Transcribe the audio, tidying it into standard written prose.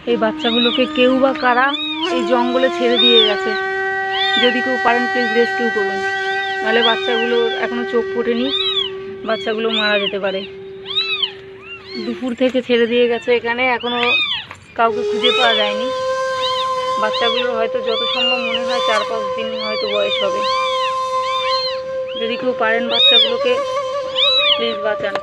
এই বাচ্চাগুলোকে কেউ বা কারা এই জঙ্গলে ছেড়ে দিয়ে গেছে। যদি কেউ পারেন প্লিজ রেস্কিউ করুন, নাহলে বাচ্চাগুলোর এখনো চোখ ফোটেনি, বাচ্চাগুলো মারা যেতে পারে। দুপুর থেকে ছেড়ে দিয়ে গেছে, এখানে এখনো কাউকে খুঁজে পাওয়া যায়নি। বাচ্চাগুলোর হয়তো যত সম্ভব মনে হয় 4-5 দিন হয়তো বয়স হবে। যদি কেউ পারেন বাচ্চাগুলোকে প্লিজ বাঁচান।